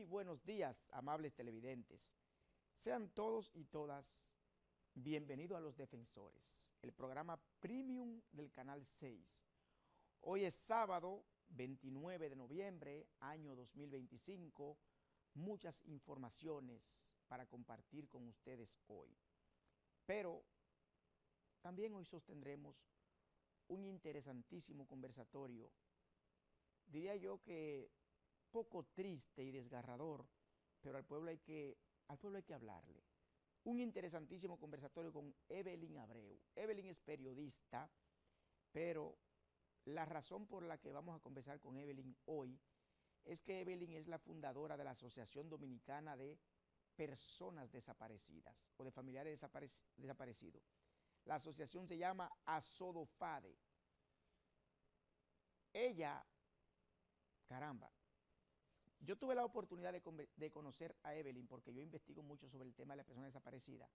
Muy buenos días, amables televidentes. Sean todos y todas bienvenidos a Los Defensores, el programa premium del Canal 6. Hoy es sábado 29 de noviembre, año 2025. Muchas informaciones para compartir con ustedes hoy. Pero también hoy sostendremos un interesantísimo conversatorio, diría yo que poco triste y desgarrador, pero al pueblo hay que hablarle. Un interesantísimo conversatorio con Evelyn Abreu. Evelyn es periodista, pero la razón por la que vamos a conversar con Evelyn hoy es que Evelyn es la fundadora de la Asociación Dominicana de Personas Desaparecidas o de Familiares Desaparecidos. La asociación se llama ASODOFADE. Ella, caramba, yo tuve la oportunidad de conocer a Evelyn porque yo investigo mucho sobre el tema de las personas desaparecidas.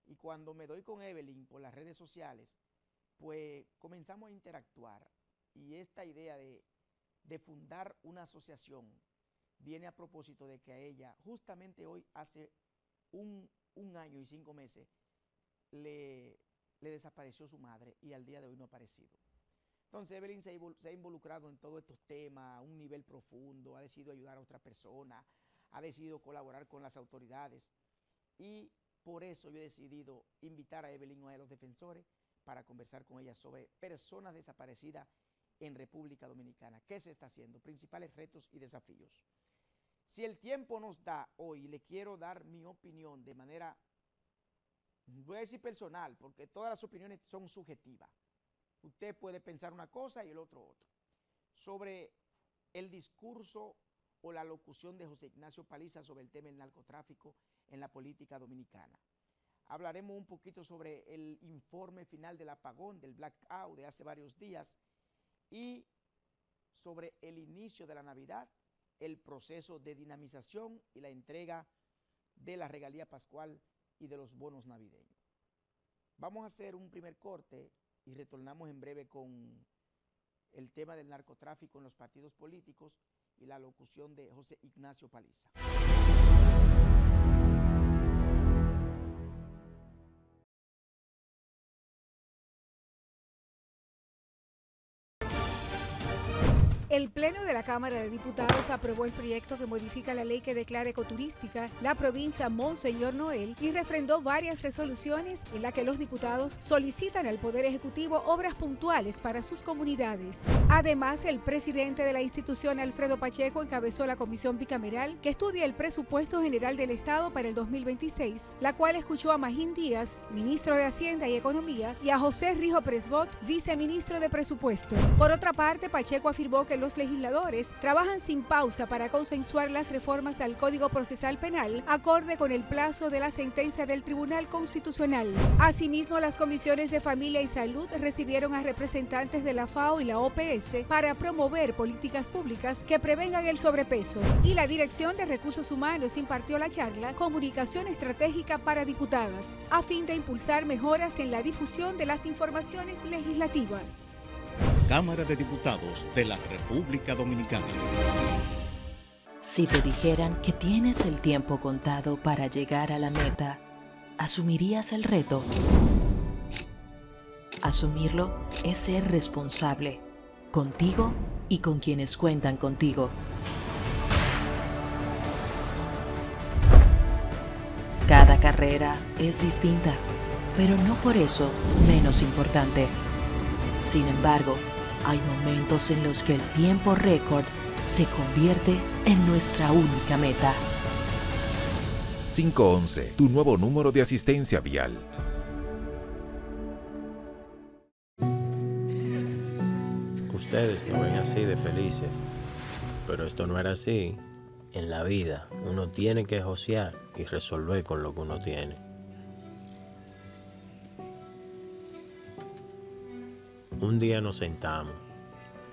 Y cuando me doy con Evelyn por las redes sociales, pues comenzamos a interactuar. Y esta idea de fundar una asociación viene a propósito de que a ella, justamente hoy, hace un año y 5 meses, le desapareció su madre y al día de hoy no ha aparecido. Entonces Evelyn se ha involucrado en todos estos temas a un nivel profundo, ha decidido ayudar a otras personas, ha decidido colaborar con las autoridades y por eso yo he decidido invitar a Evelyn hoy a Los Defensores para conversar con ella sobre personas desaparecidas en República Dominicana. ¿Qué se está haciendo? Principales retos y desafíos. Si el tiempo nos da hoy, le quiero dar mi opinión de manera, voy a decir personal, porque todas las opiniones son subjetivas. Usted puede pensar una cosa y el otro otra. Sobre el discurso o la locución de José Ignacio Paliza sobre el tema del narcotráfico en la política dominicana. Hablaremos un poquito sobre el informe final del apagón, del blackout de hace varios días y sobre el inicio de la Navidad, el proceso de dinamización y la entrega de la regalía pascual y de los bonos navideños. Vamos a hacer un primer corte y retornamos en breve con el tema del narcotráfico en los partidos políticos y la locución de José Ignacio Paliza. El Pleno de la Cámara de Diputados aprobó el proyecto que modifica la ley que declara ecoturística la provincia Monseñor Noel y refrendó varias resoluciones en las que los diputados solicitan al Poder Ejecutivo obras puntuales para sus comunidades. Además, el presidente de la institución, Alfredo Pacheco, encabezó la comisión bicameral que estudia el presupuesto general del Estado para el 2026, la cual escuchó a Magín Díaz, ministro de Hacienda y Economía, y a José Rijo Presbot, viceministro de Presupuesto. Por otra parte, Pacheco afirmó que los legisladores trabajan sin pausa para consensuar las reformas al Código Procesal Penal acorde con el plazo de la sentencia del Tribunal Constitucional. Asimismo, las comisiones de Familia y Salud recibieron a representantes de la FAO y la OPS para promover políticas públicas que prevengan el sobrepeso. Y la Dirección de Recursos Humanos impartió la charla Comunicación Estratégica para Diputadas, a fin de impulsar mejoras en la difusión de las informaciones legislativas. Cámara de Diputados de la República Dominicana. Si te dijeran que tienes el tiempo contado para llegar a la meta, ¿asumirías el reto? Asumirlo es ser responsable, contigo y con quienes cuentan contigo. Cada carrera es distinta, pero no por eso menos importante. Sin embargo, hay momentos en los que el tiempo récord se convierte en nuestra única meta. 511, tu nuevo número de asistencia vial. Ustedes lo ven así de felices, pero esto no era así. En la vida, uno tiene que josear y resolver con lo que uno tiene. Un día nos sentamos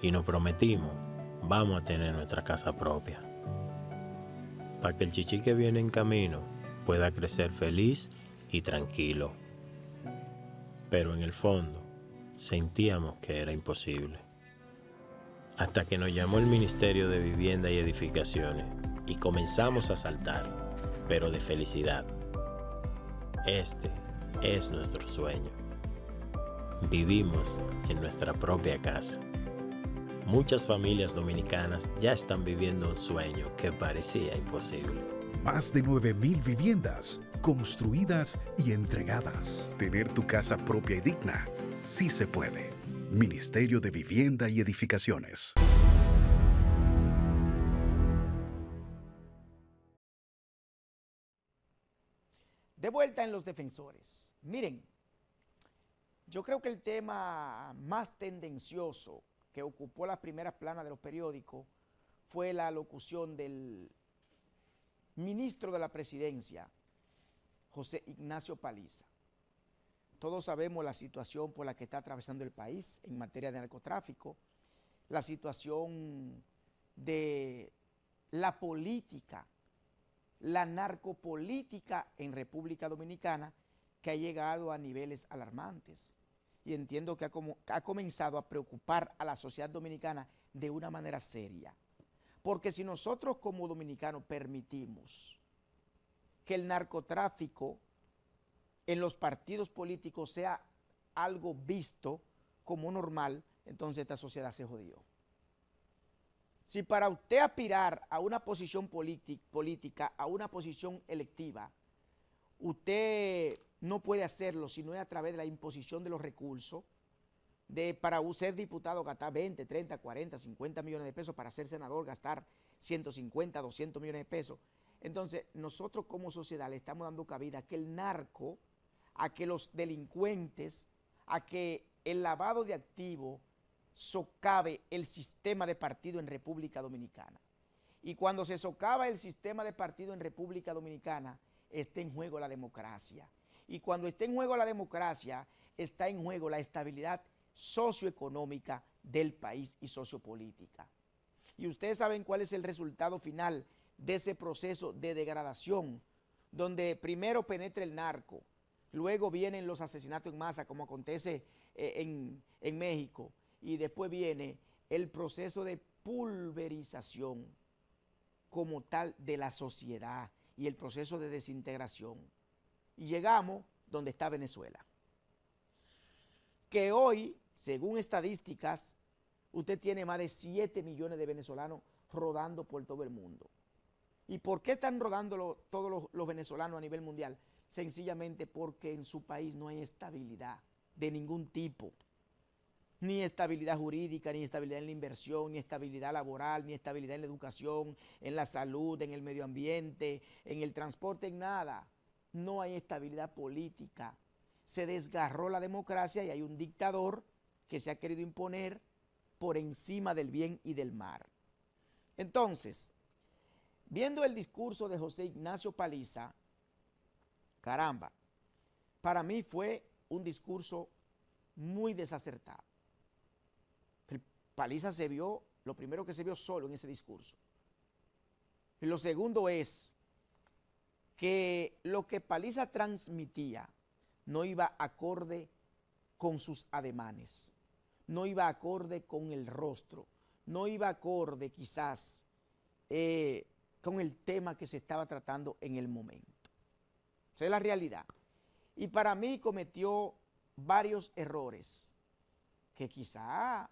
y nos prometimos, vamos a tener nuestra casa propia. Para que el chichi que viene en camino pueda crecer feliz y tranquilo. Pero en el fondo, sentíamos que era imposible. Hasta que nos llamó el Ministerio de Vivienda y Edificaciones y comenzamos a saltar, pero de felicidad. Este es nuestro sueño. Vivimos en nuestra propia casa. Muchas familias dominicanas ya están viviendo un sueño que parecía imposible. Más de 9.000 viviendas construidas y entregadas. Tener tu casa propia y digna, sí se puede. Ministerio de Vivienda y Edificaciones. De vuelta en Los Defensores. Miren, yo creo que el tema más tendencioso que ocupó las primeras planas de los periódicos fue la alocución del ministro de la Presidencia, José Ignacio Paliza. Todos sabemos la situación por la que está atravesando el país en materia de narcotráfico, la situación de la política, la narcopolítica en República Dominicana, que ha llegado a niveles alarmantes. Y entiendo que ha comenzado a preocupar a la sociedad dominicana de una manera seria. Porque si nosotros como dominicanos permitimos que el narcotráfico en los partidos políticos sea algo visto como normal, entonces esta sociedad se jodió. Si para usted aspirar a una posición política, a una posición electiva, usted no puede hacerlo si no es a través de la imposición de los recursos, para ser diputado gastar 20, 30, 40, 50 millones de pesos, para ser senador gastar 150, 200 millones de pesos. Entonces, nosotros como sociedad le estamos dando cabida a que el narco, a que los delincuentes, a que el lavado de activos socave el sistema de partido en República Dominicana. Y cuando se socava el sistema de partido en República Dominicana, está en juego la democracia. Y cuando está en juego la democracia, está en juego la estabilidad socioeconómica del país y sociopolítica. Y ustedes saben cuál es el resultado final de ese proceso de degradación, donde primero penetra el narco, luego vienen los asesinatos en masa, como acontece en México, y después viene el proceso de pulverización como tal de la sociedad y el proceso de desintegración. Y llegamos donde está Venezuela, que hoy, según estadísticas, usted tiene más de 7 millones de venezolanos rodando por todo el mundo. ¿Y por qué están rodando todos los venezolanos a nivel mundial? Sencillamente porque en su país no hay estabilidad de ningún tipo. Ni estabilidad jurídica, ni estabilidad en la inversión, ni estabilidad laboral, ni estabilidad en la educación, en la salud, en el medio ambiente, en el transporte, en nada. No hay estabilidad política. Se desgarró la democracia y hay un dictador que se ha querido imponer por encima del bien y del mal. Entonces, viendo el discurso de José Ignacio Paliza, caramba, para mí fue un discurso muy desacertado. Paliza se vio, lo primero que se vio solo en ese discurso. Y lo segundo es que lo que Paliza transmitía no iba acorde con sus ademanes, no iba acorde con el rostro, no iba acorde quizás con el tema que se estaba tratando en el momento. Esa es la realidad. Y para mí cometió varios errores que quizá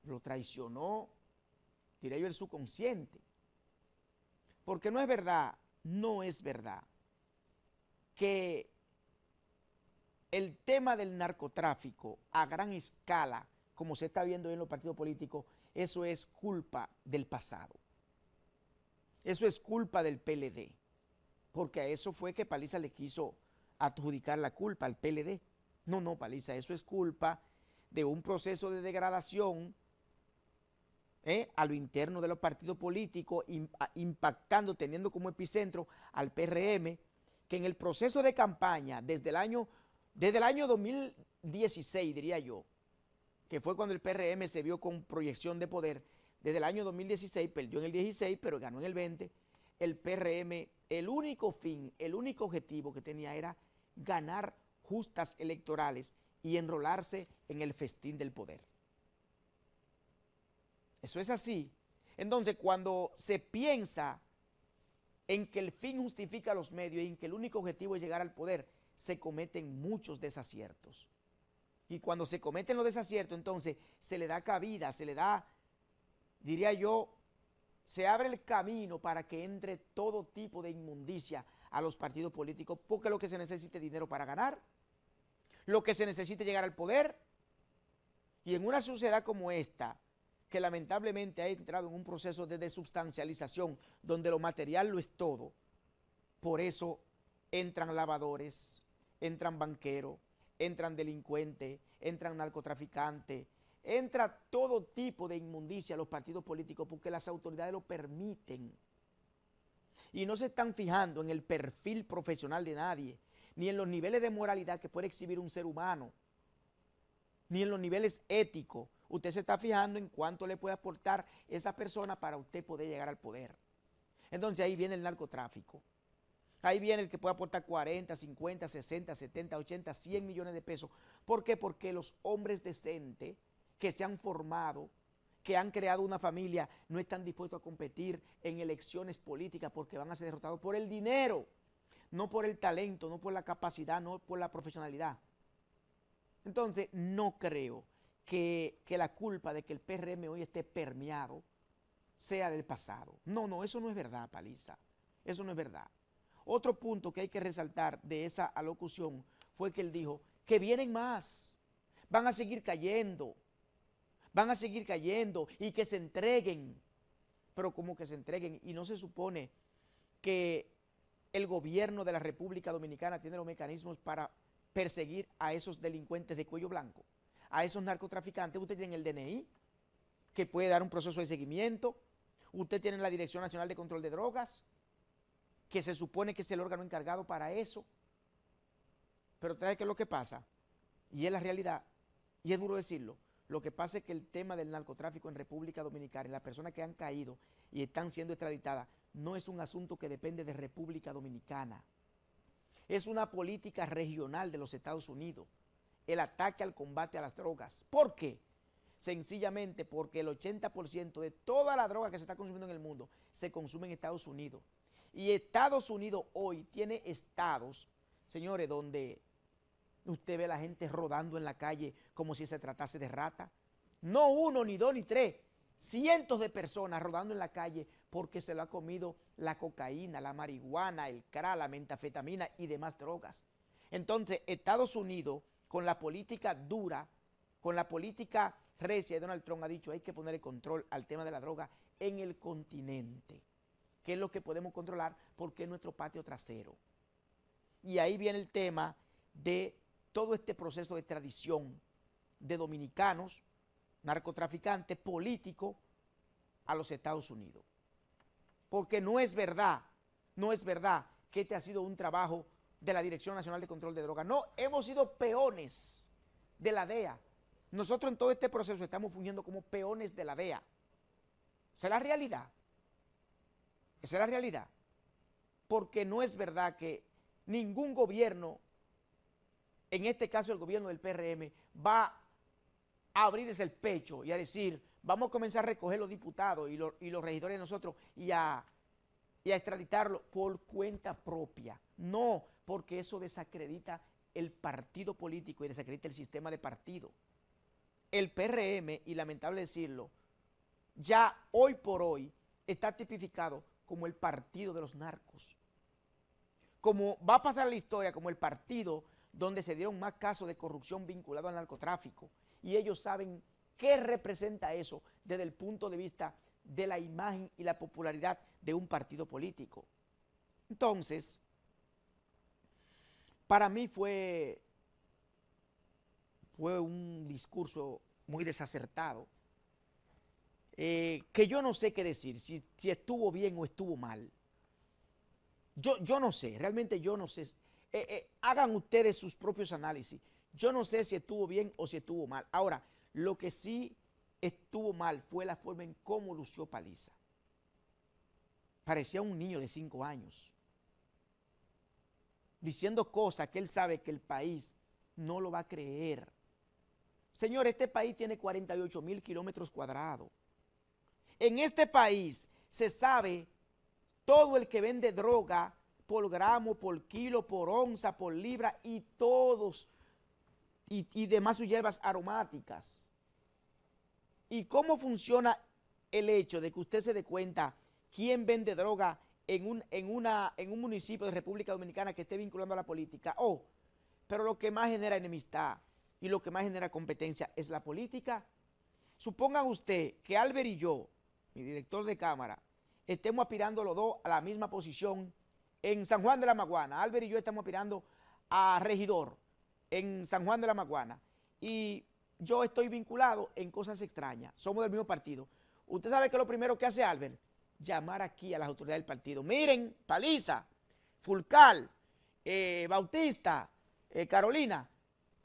lo traicionó, diré yo, el subconsciente. Porque no es verdad que el tema del narcotráfico a gran escala, como se está viendo en los partidos políticos, eso es culpa del pasado. Eso es culpa del PLD, porque a eso fue que Paliza le quiso adjudicar la culpa al PLD. No, Paliza, eso es culpa de un proceso de degradación a lo interno de los partidos políticos, impactando, teniendo como epicentro al PRM, que en el proceso de campaña, desde el año 2016, diría yo, que fue cuando el PRM se vio con proyección de poder, desde el año 2016, perdió en el 16, pero ganó en el 20, el PRM, el único fin, el único objetivo que tenía era ganar justas electorales y enrolarse en el festín del poder. Eso es así. Entonces, cuando se piensa en que el fin justifica los medios y en que el único objetivo es llegar al poder, se cometen muchos desaciertos. Y cuando se cometen los desaciertos, entonces se le da cabida, se le da, diría yo, se abre el camino para que entre todo tipo de inmundicia a los partidos políticos, porque lo que se necesita es dinero para ganar, lo que se necesita es llegar al poder. Y en una sociedad como esta, que lamentablemente ha entrado en un proceso de desubstancialización, donde lo material lo es todo, por eso entran lavadores, entran banqueros, entran delincuentes, entran narcotraficantes, entra todo tipo de inmundicia a los partidos políticos porque las autoridades lo permiten. Y no se están fijando en el perfil profesional de nadie, ni en los niveles de moralidad que puede exhibir un ser humano, ni en los niveles éticos. Usted se está fijando en cuánto le puede aportar esa persona para usted poder llegar al poder. Entonces ahí viene el narcotráfico. Ahí viene el que puede aportar 40, 50, 60, 70, 80, 100 millones de pesos. ¿Por qué? Porque los hombres decentes que se han formado, que han creado una familia, no están dispuestos a competir en elecciones políticas porque van a ser derrotados por el dinero, no por el talento, no por la capacidad, no por la profesionalidad. Entonces, no creo que la culpa de que el PRM hoy esté permeado sea del pasado. No, eso no es verdad, Paliza. Eso no es verdad. Otro punto que hay que resaltar de esa alocución fue que él dijo que vienen más, van a seguir cayendo y que se entreguen. Pero como que se entreguen, y no se supone que el gobierno de la República Dominicana tiene los mecanismos para perseguir a esos delincuentes de cuello blanco, a esos narcotraficantes. Usted tiene el DNI, que puede dar un proceso de seguimiento. Usted tiene la Dirección Nacional de Control de Drogas, que se supone que es el órgano encargado para eso. Pero ¿sabe qué es lo que pasa? Y es la realidad, y es duro decirlo. Lo que pasa es que el tema del narcotráfico en República Dominicana y las personas que han caído y están siendo extraditadas no es un asunto que depende de República Dominicana. Es una política regional de los Estados Unidos, el ataque al combate a las drogas. ¿Por qué? Sencillamente porque el 80% de toda la droga que se está consumiendo en el mundo se consume en Estados Unidos. Y Estados Unidos hoy tiene estados, señores, donde usted ve a la gente rodando en la calle como si se tratase de rata. No uno, ni dos, ni tres. Cientos de personas rodando en la calle porque se lo ha comido la cocaína, la marihuana, el crack, la metanfetamina y demás drogas. Entonces, Estados Unidos, con la política dura, con la política recia de Donald Trump, ha dicho hay que ponerle control al tema de la droga en el continente, que es lo que podemos controlar porque es nuestro patio trasero. Y ahí viene el tema de todo este proceso de extradición de dominicanos, narcotraficantes, políticos, a los Estados Unidos. Porque no es verdad que este ha sido un trabajo de la Dirección Nacional de Control de Drogas. No, hemos sido peones de la DEA. Nosotros en todo este proceso estamos fungiendo como peones de la DEA. Esa es la realidad. Esa es la realidad. Porque no es verdad que ningún gobierno, en este caso el gobierno del PRM, va a abrirse el pecho y a decir, vamos a comenzar a recoger los diputados y los regidores de nosotros y a extraditarlos por cuenta propia. No, porque eso desacredita el partido político y desacredita el sistema de partido. El PRM, y lamentable decirlo, ya hoy por hoy está tipificado como el partido de los narcos. Como va a pasar a la historia como el partido donde se dieron más casos de corrupción vinculados al narcotráfico. Y ellos saben qué representa eso desde el punto de vista de la imagen y la popularidad de un partido político. Entonces, para mí fue un discurso muy desacertado, que yo no sé qué decir, si estuvo bien o estuvo mal. Yo no sé, realmente yo no sé. Hagan ustedes sus propios análisis. Yo no sé si estuvo bien o si estuvo mal. Ahora, lo que sí estuvo mal fue la forma en cómo lució Paliza. Parecía un niño de 5 años, diciendo cosas que él sabe que el país no lo va a creer. Señor, este país tiene 48,000 kilómetros cuadrados. En este país se sabe todo el que vende droga por gramo, por kilo, por onza, por libra y todos, y demás sus hierbas aromáticas. ¿Y cómo funciona el hecho de que usted se dé cuenta quién vende droga en un municipio de República Dominicana que esté vinculando a la política? Pero lo que más genera enemistad y lo que más genera competencia es la política. Supongan usted que Albert y yo, mi director de cámara, estemos aspirando los dos a la misma posición en San Juan de la Maguana. Albert y yo estamos aspirando a regidor en San Juan de la Maguana. Y yo estoy vinculado en cosas extrañas. Somos del mismo partido. Usted sabe que lo primero que hace Albert, llamar aquí a las autoridades del partido. Miren, Paliza, Fulcal, Bautista, Carolina,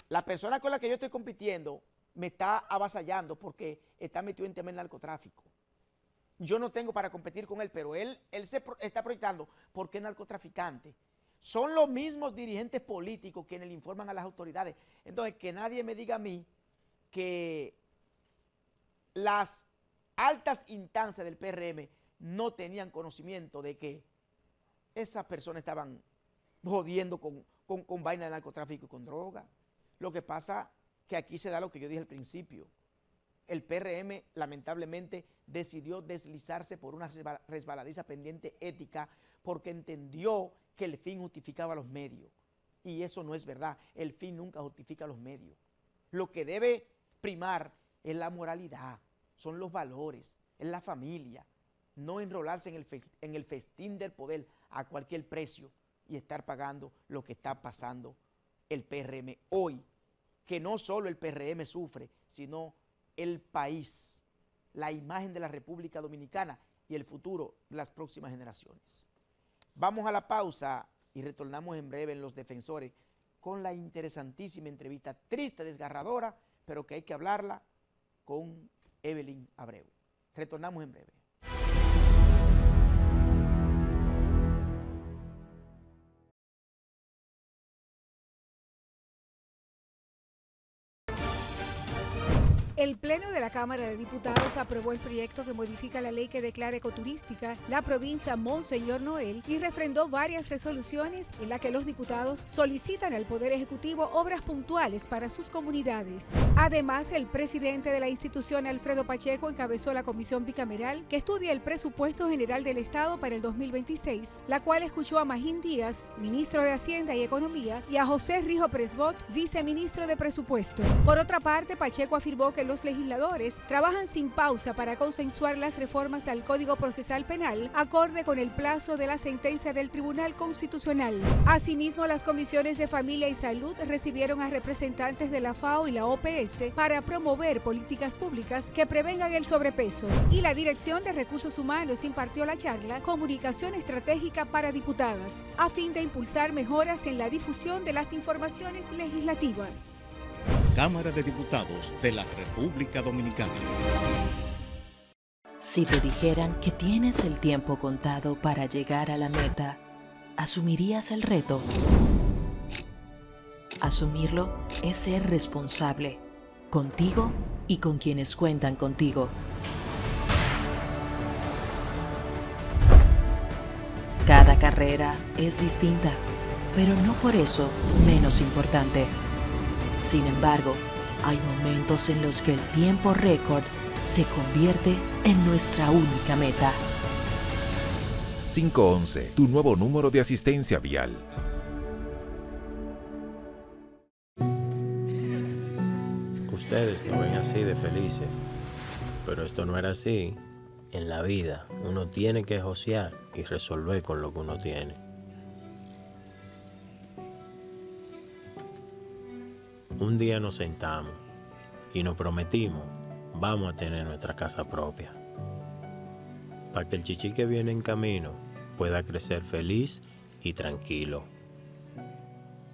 la persona con la que yo estoy compitiendo me está avasallando porque está metido en tema del narcotráfico. Yo no tengo para competir con él, pero él se está proyectando porque es narcotraficante. Son los mismos dirigentes políticos quienes le informan a las autoridades. Entonces, que nadie me diga a mí que las altas instancias del PRM no tenían conocimiento de que esas personas estaban jodiendo con vaina de narcotráfico y con droga. Lo que pasa que aquí se da lo que yo dije al principio. El PRM lamentablemente decidió deslizarse por una resbaladiza pendiente ética porque entendió que el fin justificaba los medios. Y eso no es verdad. El fin nunca justifica los medios. Lo que debe primar es la moralidad, son los valores, es la familia. No enrolarse en el festín del poder a cualquier precio y estar pagando lo que está pasando el PRM hoy, que no solo el PRM sufre, sino el país, la imagen de la República Dominicana y el futuro de las próximas generaciones. Vamos a la pausa y retornamos en breve en Los Defensores con la interesantísima entrevista, triste, desgarradora, pero que hay que hablarla con Evelyn Abreu. Retornamos en breve. El Pleno de la Cámara de Diputados aprobó el proyecto que modifica la ley que declara ecoturística la provincia Monseñor Noel y refrendó varias resoluciones en las que los diputados solicitan al Poder Ejecutivo obras puntuales para sus comunidades. Además, el presidente de la institución, Alfredo Pacheco, encabezó la comisión bicameral que estudia el presupuesto general del Estado para el 2026, la cual escuchó a Magín Díaz, ministro de Hacienda y Economía, y a José Rijo Presbot, viceministro de Presupuesto. Por otra parte, Pacheco afirmó que los legisladores trabajan sin pausa para consensuar las reformas al Código Procesal Penal, acorde con el plazo de la sentencia del Tribunal Constitucional. Asimismo, las comisiones de Familia y Salud recibieron a representantes de la FAO y la OPS para promover políticas públicas que prevengan el sobrepeso. Y la Dirección de Recursos Humanos impartió la charla Comunicación Estratégica para Diputadas, a fin de impulsar mejoras en la difusión de las informaciones legislativas. Cámara de Diputados de la República Dominicana. Si te dijeran que tienes el tiempo contado para llegar a la meta, ¿asumirías el reto? Asumirlo es ser responsable, contigo y con quienes cuentan contigo. Cada carrera es distinta, pero no por eso menos importante. Sin embargo, hay momentos en los que el tiempo récord se convierte en nuestra única meta. 511, tu nuevo número de asistencia vial. Ustedes lo ven así de felices, pero esto no era así. En la vida, uno tiene que josear y resolver con lo que uno tiene. Un día nos sentamos y nos prometimos, vamos a tener nuestra casa propia, para que el chichi que viene en camino pueda crecer feliz y tranquilo.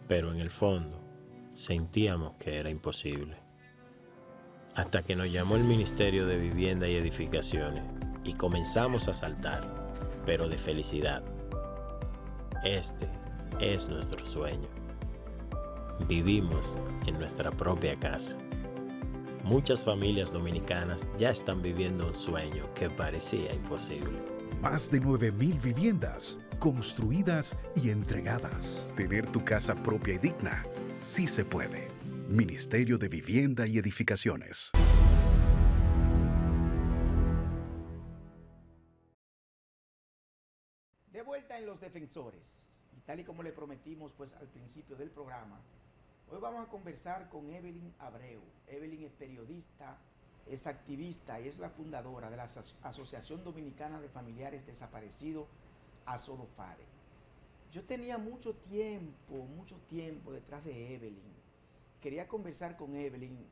Pero en el fondo, sentíamos que era imposible. Hasta que nos llamó el Ministerio de Vivienda y Edificaciones y comenzamos a saltar, pero de felicidad. Este es nuestro sueño. Vivimos en nuestra propia casa. Muchas familias dominicanas ya están viviendo un sueño que parecía imposible. Más de 9.000 viviendas construidas y entregadas. Tener tu casa propia y digna, sí se puede. Ministerio de Vivienda y Edificaciones. De vuelta en Los Defensores, y tal y como le prometimos pues al principio del programa, hoy vamos a conversar con Evelyn Abreu. Evelyn es periodista, es activista y es la fundadora de la Asociación Dominicana de Familiares Desaparecidos, ASODOFADE. Yo tenía mucho tiempo detrás de Evelyn. Quería conversar con Evelyn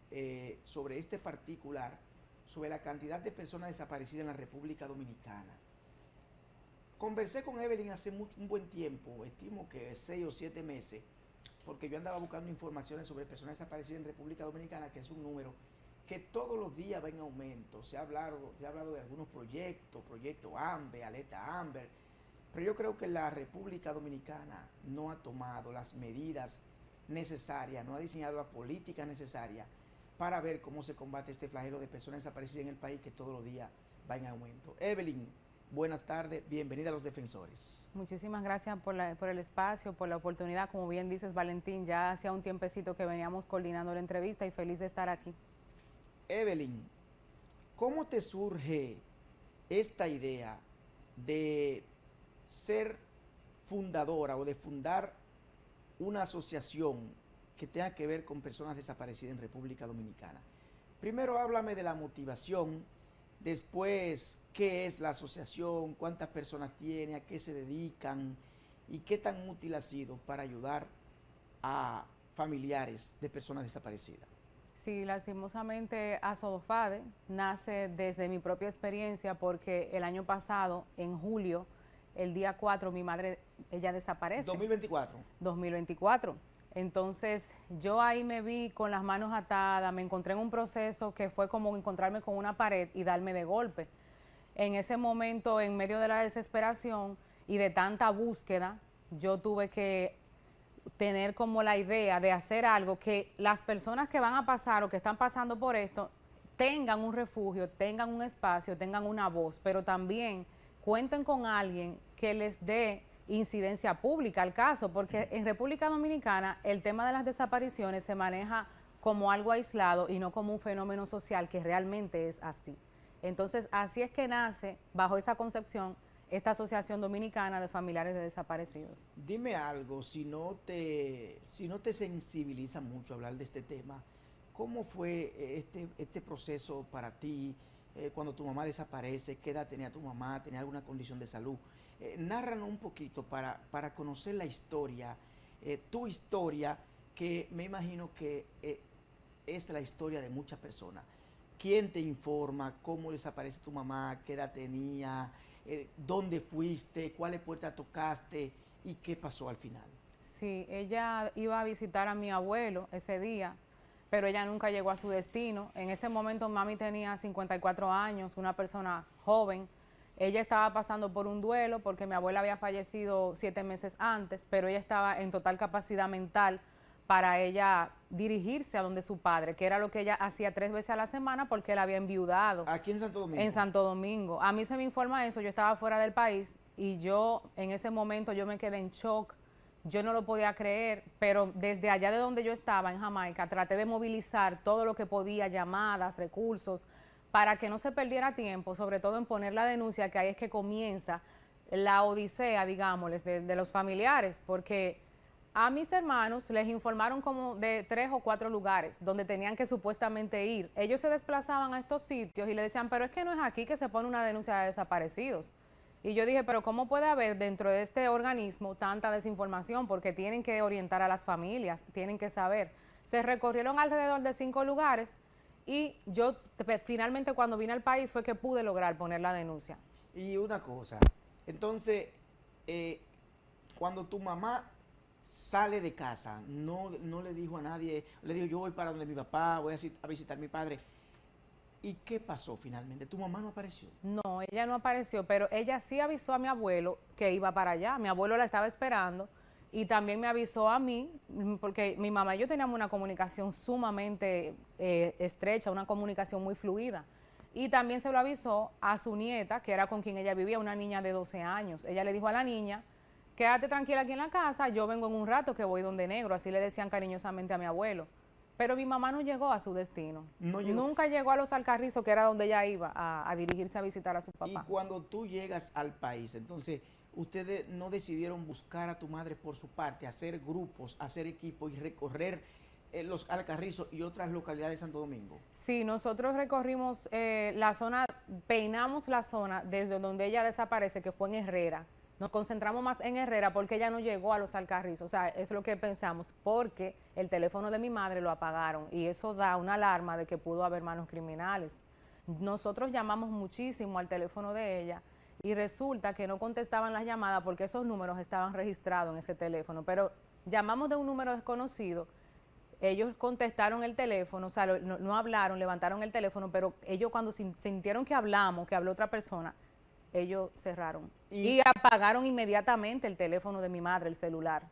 sobre este particular, sobre la cantidad de personas desaparecidas en la República Dominicana. Conversé con Evelyn hace un buen tiempo, estimo que 6 o 7 meses, porque yo andaba buscando informaciones sobre personas desaparecidas en República Dominicana, que es un número que todos los días va en aumento. Se ha hablado de algunos proyecto AMBER, Alerta AMBER, pero yo creo que la República Dominicana no ha tomado las medidas necesarias, no ha diseñado la política necesaria para ver cómo se combate este flagelo de personas desaparecidas en el país, que todos los días va en aumento. Evelyn, buenas tardes, bienvenida a Los Defensores. Muchísimas gracias por el espacio, por la oportunidad. Como bien dices, Valentín, ya hacía un tiempecito que veníamos coordinando la entrevista y feliz de estar aquí. Evelyn, ¿cómo te surge esta idea de ser fundadora o de fundar una asociación que tenga que ver con personas desaparecidas en República Dominicana? Primero háblame de la motivación, después qué es la asociación, cuántas personas tiene, a qué se dedican y qué tan útil ha sido para ayudar a familiares de personas desaparecidas. Sí, lastimosamente ASODOFADE nace desde mi propia experiencia, porque el año pasado, en julio, el día 4, mi madre, ella desaparece. 2024. 2024. Entonces, yo ahí me vi con las manos atadas, me encontré en un proceso que fue como encontrarme con una pared y darme de golpe. En ese momento, en medio de la desesperación y de tanta búsqueda, yo tuve que tener como la idea de hacer algo que las personas que van a pasar o que están pasando por esto tengan un refugio, tengan un espacio, tengan una voz, pero también cuenten con alguien que les dé incidencia pública al caso, porque en República Dominicana el tema de las desapariciones se maneja como algo aislado y no como un fenómeno social, que realmente es así. Entonces, así es que nace, bajo esa concepción, esta Asociación Dominicana de Familiares de Desaparecidos. Dime algo, si no te sensibiliza mucho hablar de este tema, ¿cómo fue este proceso para ti cuando tu mamá desaparece? ¿Qué edad tenía tu mamá? ¿Tenía alguna condición de salud? Nárranos un poquito para conocer la historia, tu historia, que me imagino que es la historia de muchas personas. ¿Quién te informa? ¿Cómo desaparece tu mamá? ¿Qué edad tenía? ¿Dónde fuiste? ¿Cuáles puertas tocaste? ¿Y qué pasó al final? Sí, ella iba a visitar a mi abuelo ese día, pero ella nunca llegó a su destino. En ese momento mami tenía 54 años, una persona joven. Ella estaba pasando por un duelo porque mi abuela había fallecido 7 meses antes, pero ella estaba en total capacidad mental para ella dirigirse a donde su padre, que era lo que ella hacía 3 veces a la semana porque él había enviudado. ¿Aquí en Santo Domingo? En Santo Domingo. A mí se me informa eso, yo estaba fuera del país y yo en ese momento yo me quedé en shock, yo no lo podía creer, pero desde allá de donde yo estaba, en Jamaica, traté de movilizar todo lo que podía, llamadas, recursos, para que no se perdiera tiempo, sobre todo en poner la denuncia, que ahí es que comienza la odisea, digámosles, de los familiares, porque a mis hermanos les informaron como de 3 o 4 lugares donde tenían que supuestamente ir. Ellos se desplazaban a estos sitios y le decían, pero es que no es aquí que se pone una denuncia de desaparecidos. Y yo dije, pero ¿cómo puede haber dentro de este organismo tanta desinformación? Porque tienen que orientar a las familias, tienen que saber. Se recorrieron alrededor de 5 lugares y yo finalmente cuando vine al país fue que pude lograr poner la denuncia. Y una cosa, entonces, cuando tu mamá sale de casa, no le dijo a nadie, le dijo, yo voy para donde mi papá, voy a visitar a mi padre. ¿Y qué pasó finalmente? ¿Tu mamá no apareció? No, ella no apareció, pero ella sí avisó a mi abuelo que iba para allá. Mi abuelo la estaba esperando y también me avisó a mí, porque mi mamá y yo teníamos una comunicación sumamente estrecha, una comunicación muy fluida. Y también se lo avisó a su nieta, que era con quien ella vivía, una niña de 12 años. Ella le dijo a la niña, quédate tranquila aquí en la casa, yo vengo en un rato que voy donde negro, así le decían cariñosamente a mi abuelo. Pero mi mamá no llegó a su destino. No llegó. Nunca llegó a Los Alcarrizos, que era donde ella iba a dirigirse a visitar a su papá. Y cuando tú llegas al país, entonces, ustedes no decidieron buscar a tu madre por su parte, hacer grupos, hacer equipos y recorrer Los Alcarrizos y otras localidades de Santo Domingo. Sí, nosotros recorrimos la zona, peinamos la zona desde donde ella desaparece, que fue en Herrera. Nos concentramos más en Herrera porque ella no llegó a Los Alcarrizos, o sea, eso es lo que pensamos, porque el teléfono de mi madre lo apagaron y eso da una alarma de que pudo haber manos criminales. Nosotros llamamos muchísimo al teléfono de ella y resulta que no contestaban las llamadas porque esos números estaban registrados en ese teléfono, pero llamamos de un número desconocido. Ellos contestaron el teléfono, o sea, no hablaron, levantaron el teléfono, pero ellos cuando sintieron que hablamos, que habló otra persona, ellos cerraron. Y apagaron inmediatamente el teléfono de mi madre, el celular.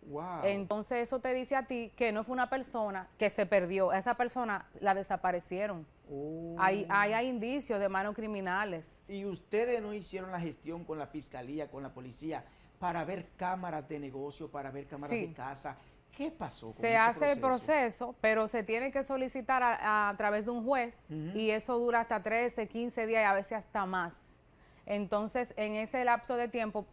Wow. Entonces eso te dice a ti que no fue una persona que se perdió, a esa persona la desaparecieron. Oh. Hay indicios de manos criminales. ¿Y ustedes no hicieron la gestión con la fiscalía, con la policía, para ver cámaras de negocio, para ver cámaras Sí. de casa? ¿Qué pasó con Se ese hace el proceso, pero se tiene que solicitar a través de un juez y eso dura hasta 13, 15 días y a veces hasta más. Entonces, en ese lapso de tiempo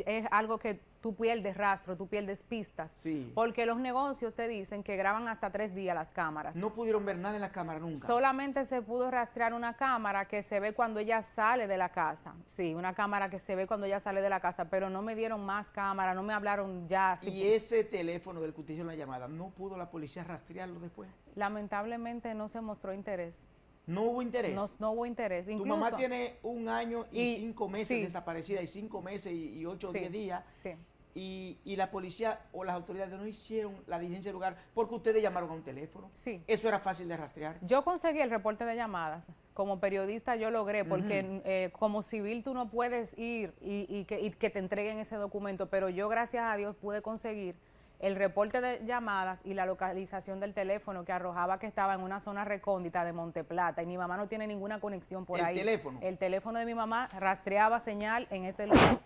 es algo que tú pierdes rastro, tú pierdes pistas. Sí. Porque los negocios te dicen que graban hasta 3 días las cámaras. No pudieron ver nada en la cámara nunca. Solamente se pudo rastrear una cámara que se ve cuando ella sale de la casa. Sí, una cámara que se ve cuando ella sale de la casa, pero no me dieron más cámara, no me hablaron ya. ¿Y ese teléfono del que usted hizo la llamada, no pudo la policía rastrearlo después? Lamentablemente no se mostró interés. ¿No hubo interés? No hubo interés. Tu mamá tiene 1 año y 5 meses sí. desaparecida, y 5 meses y 8 o Sí, 10 días. sí. Y la policía o las autoridades no hicieron la diligencia del lugar porque ustedes llamaron a un teléfono. Sí. Eso era fácil de rastrear. Yo conseguí el reporte de llamadas. Como periodista yo logré, porque como civil tú no puedes ir y que te entreguen ese documento, pero yo gracias a Dios pude conseguir el reporte de llamadas y la localización del teléfono que arrojaba que estaba en una zona recóndita de Monteplata y mi mamá no tiene ninguna conexión por ahí. ¿El teléfono? El teléfono de mi mamá rastreaba señal en ese lugar.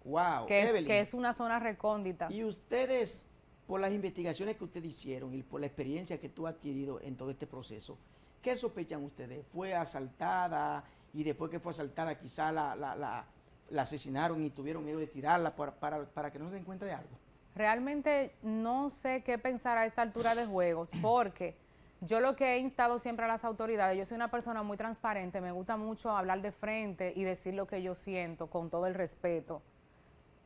Wow, que es una zona recóndita. Y ustedes, por las investigaciones que ustedes hicieron y por la experiencia que tú has adquirido en todo este proceso, ¿qué sospechan ustedes? ¿Fue asaltada y después que fue asaltada quizá la asesinaron y tuvieron miedo de tirarla para que no se den cuenta de algo? Realmente no sé qué pensar a esta altura de juegos, porque yo lo que he instado siempre a las autoridades, yo soy una persona muy transparente, me gusta mucho hablar de frente y decir lo que yo siento con todo el respeto.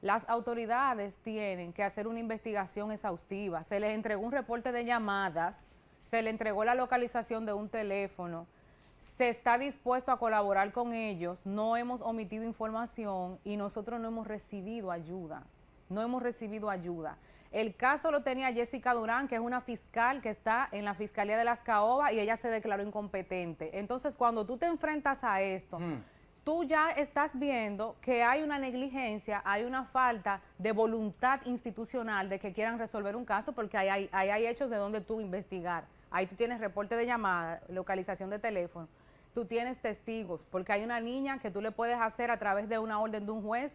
Las autoridades tienen que hacer una investigación exhaustiva, se les entregó un reporte de llamadas, se le entregó la localización de un teléfono, se está dispuesto a colaborar con ellos, no hemos omitido información y nosotros no hemos recibido ayuda. No hemos recibido ayuda. El caso lo tenía Jessica Durán, que es una fiscal que está en la Fiscalía de las Caobas y ella se declaró incompetente. Entonces, cuando tú te enfrentas a esto, tú ya estás viendo que hay una negligencia, hay una falta de voluntad institucional de que quieran resolver un caso porque hay hechos de donde tú investigar. Ahí tú tienes reporte de llamada, localización de teléfono, tú tienes testigos, porque hay una niña que tú le puedes hacer a través de una orden de un juez,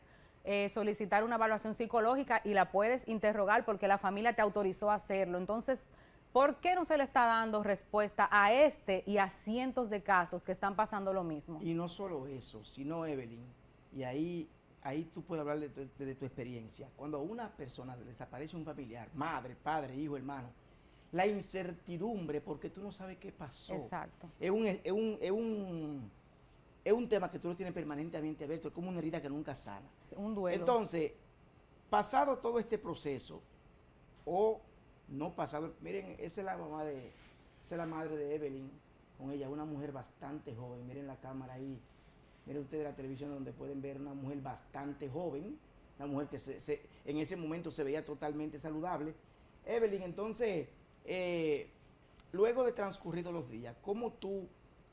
solicitar una evaluación psicológica y la puedes interrogar porque la familia te autorizó a hacerlo. Entonces, ¿por qué no se le está dando respuesta a este y a cientos de casos que están pasando lo mismo? Y no solo eso, sino Evelyn, y ahí tú puedes hablar de tu experiencia. Cuando a una persona le desaparece un familiar, madre, padre, hijo, hermano, la incertidumbre porque tú no sabes qué pasó. Exacto. Es un tema que tú lo tienes permanentemente abierto, es como una herida que nunca sana. Un duelo. Entonces, pasado todo este proceso, o no pasado, miren, esa es la madre de Evelyn, con ella, una mujer bastante joven, miren la cámara ahí, miren ustedes la televisión donde pueden ver una mujer bastante joven, una mujer que en ese momento se veía totalmente saludable. Evelyn, entonces, luego de transcurridos los días,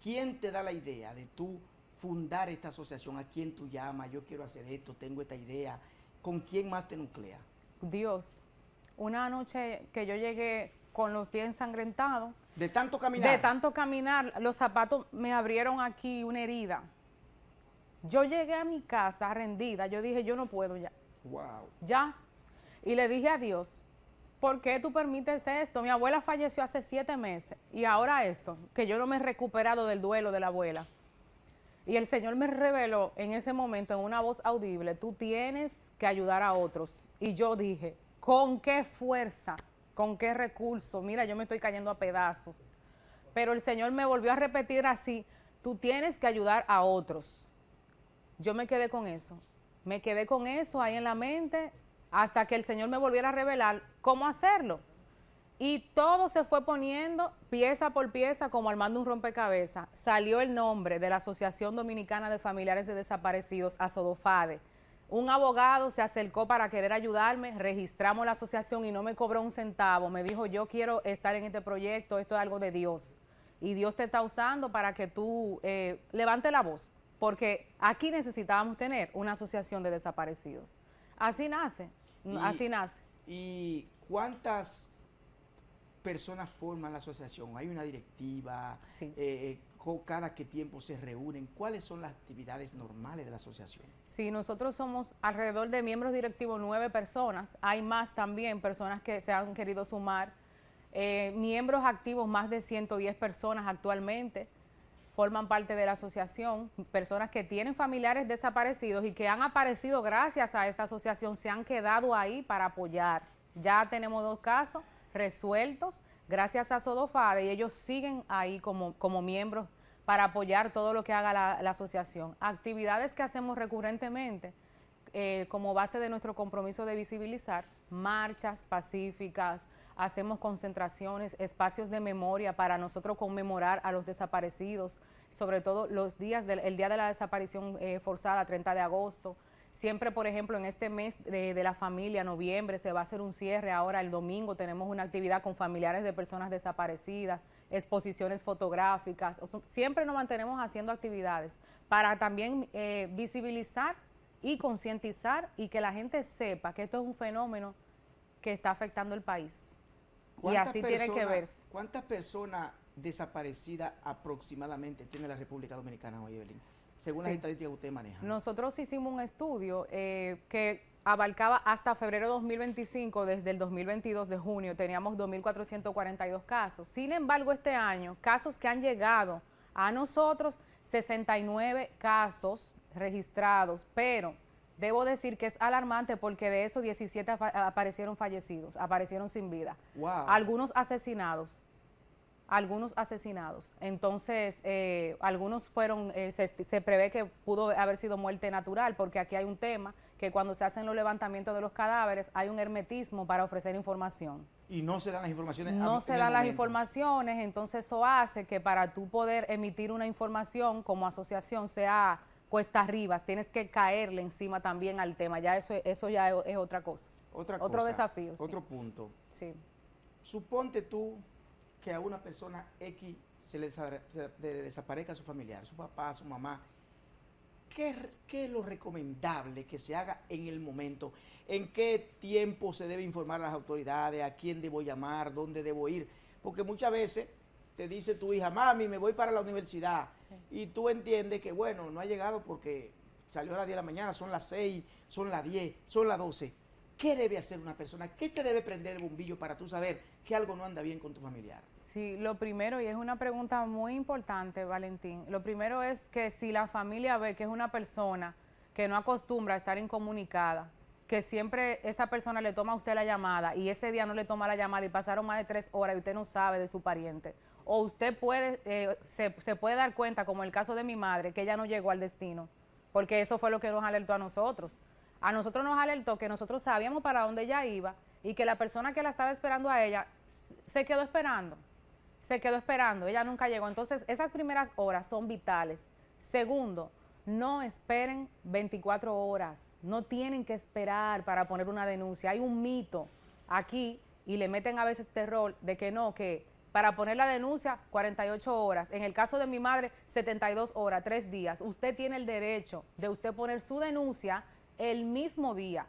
¿quién te da la idea de tú fundar esta asociación? ¿A quién tú llamas? Yo quiero hacer esto, tengo esta idea. ¿Con quién más te nuclea? Dios. Una noche que yo llegué con los pies ensangrentados. ¿De tanto caminar? De tanto caminar, los zapatos me abrieron aquí una herida. Yo llegué a mi casa rendida, yo dije, yo no puedo ya. Wow. Ya. Y le dije a Dios, ¿por qué tú permites esto? Mi abuela falleció hace 7 meses y ahora esto, que yo no me he recuperado del duelo de la abuela. Y el Señor me reveló en ese momento en una voz audible, tú tienes que ayudar a otros. Y yo dije, ¿con qué fuerza? ¿Con qué recurso? Mira, yo me estoy cayendo a pedazos. Pero el Señor me volvió a repetir así, tú tienes que ayudar a otros. Yo me quedé con eso. Me quedé con eso ahí en la mente hasta que el Señor me volviera a revelar cómo hacerlo. Y todo se fue poniendo pieza por pieza como armando un rompecabezas. Salió el nombre de la Asociación Dominicana de Familiares de Desaparecidos, ASODOFADE. Un abogado se acercó para querer ayudarme, registramos la asociación y no me cobró un centavo. Me dijo, yo quiero estar en este proyecto, esto es algo de Dios. Y Dios te está usando para que tú levante la voz, porque aquí necesitábamos tener una asociación de desaparecidos. Así nace, así nace. ¿Y cuántas personas forman la asociación? ¿Hay una directiva? Sí. ¿Cada qué tiempo se reúnen? ¿Cuáles son las actividades normales de la asociación? Sí, nosotros somos alrededor de miembros directivos 9 personas. Hay más también, personas que se han querido sumar. Miembros activos, más de 110 personas actualmente forman parte de la asociación. Personas que tienen familiares desaparecidos y que han aparecido gracias a esta asociación, se han quedado ahí para apoyar. Ya tenemos 2 casos resueltos gracias a ASODOFADE y ellos siguen ahí como miembros para apoyar todo lo que haga la asociación. Actividades que hacemos recurrentemente como base de nuestro compromiso de visibilizar, marchas pacíficas, hacemos concentraciones, espacios de memoria para nosotros conmemorar a los desaparecidos, sobre todo los días el día de la desaparición forzada, 30 de agosto. Siempre, por ejemplo, en este mes de la familia, noviembre, se va a hacer un cierre. Ahora el domingo tenemos una actividad con familiares de personas desaparecidas, exposiciones fotográficas. Siempre nos mantenemos haciendo actividades para también visibilizar y concientizar y que la gente sepa que esto es un fenómeno que está afectando el país. Y así tiene que verse. ¿Cuántas personas desaparecidas aproximadamente tiene la República Dominicana hoy, Evelyn? Según las estadísticas que usted maneja. Nosotros hicimos un estudio que abarcaba hasta febrero de 2025, desde el 2022 de junio, teníamos 2.442 casos. Sin embargo, este año, casos que han llegado a nosotros, 69 casos registrados, pero debo decir que es alarmante porque de esos 17 aparecieron fallecidos, aparecieron sin vida. Wow. Algunos asesinados. Entonces, algunos fueron, se prevé que pudo haber sido muerte natural, porque aquí hay un tema que cuando se hacen los levantamientos de los cadáveres hay un hermetismo para ofrecer información. Y no se dan las informaciones. No se dan las informaciones, entonces eso hace que para tú poder emitir una información como asociación sea cuesta arriba, tienes que caerle encima también al tema, ya eso ya es otra cosa. Otro desafío. Otro sí. punto. Sí. Suponte tú que a una persona X se le desaparezca a su familiar, su papá, su mamá. ¿Qué es lo recomendable que se haga en el momento? ¿En qué tiempo se debe informar a las autoridades? ¿A quién debo llamar? ¿Dónde debo ir? Porque muchas veces te dice tu hija, mami, me voy para la universidad. Sí. Y tú entiendes que, bueno, no ha llegado porque salió a las 10 de la mañana, son las 6, son las 10, son las 12. ¿Qué debe hacer una persona? ¿Qué te debe prender el bombillo para tú saber que algo no anda bien con tu familiar? Sí, lo primero, y es una pregunta muy importante, Valentín, lo primero es que si la familia ve que es una persona que no acostumbra a estar incomunicada, que siempre esa persona le toma a usted la llamada y ese día no le toma la llamada y pasaron más de 3 horas y usted no sabe de su pariente, o usted puede se puede dar cuenta, como el caso de mi madre, que ella no llegó al destino, porque eso fue lo que nos alertó a nosotros. A nosotros nos alertó que nosotros sabíamos para dónde ella iba y que la persona que la estaba esperando a ella se quedó esperando, ella nunca llegó. Entonces, esas primeras horas son vitales. Segundo, no esperen 24 horas, no tienen que esperar para poner una denuncia. Hay un mito aquí y le meten a veces terror de que no, que para poner la denuncia 48 horas. En el caso de mi madre, 72 horas, 3 días. Usted tiene el derecho de usted poner su denuncia el mismo día.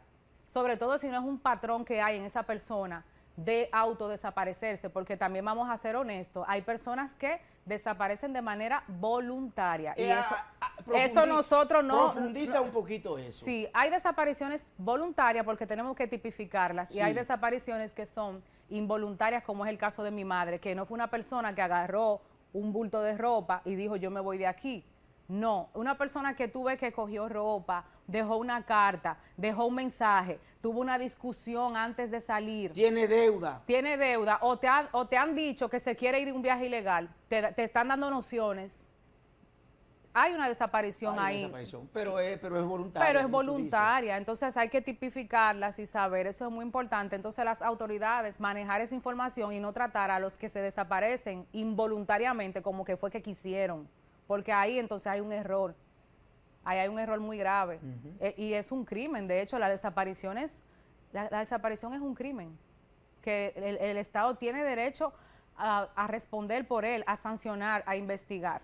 sobre todo si no es un patrón que hay en esa persona de autodesaparecerse, porque también vamos a ser honestos, hay personas que desaparecen de manera voluntaria y eso nosotros no... Profundiza un poquito eso. Sí, hay desapariciones voluntarias porque tenemos que tipificarlas y hay desapariciones que son involuntarias, como es el caso de mi madre, que no fue una persona que agarró un bulto de ropa y dijo yo me voy de aquí. No, una persona que tú ves que cogió ropa, dejó una carta, dejó un mensaje, tuvo una discusión antes de salir. Tiene deuda. Tiene deuda o te han dicho que se quiere ir de un viaje ilegal, te están dando nociones. Hay una desaparición ahí. Pero es voluntaria. Pero es voluntaria, entonces hay que tipificarlas y saber, eso es muy importante. Entonces las autoridades manejar esa información y no tratar a los que se desaparecen involuntariamente como que fue que quisieron. Porque ahí entonces hay un error, ahí hay un error muy grave y es un crimen. De hecho, la desaparición es un crimen, que el Estado tiene derecho a responder por él, a sancionar, a investigar.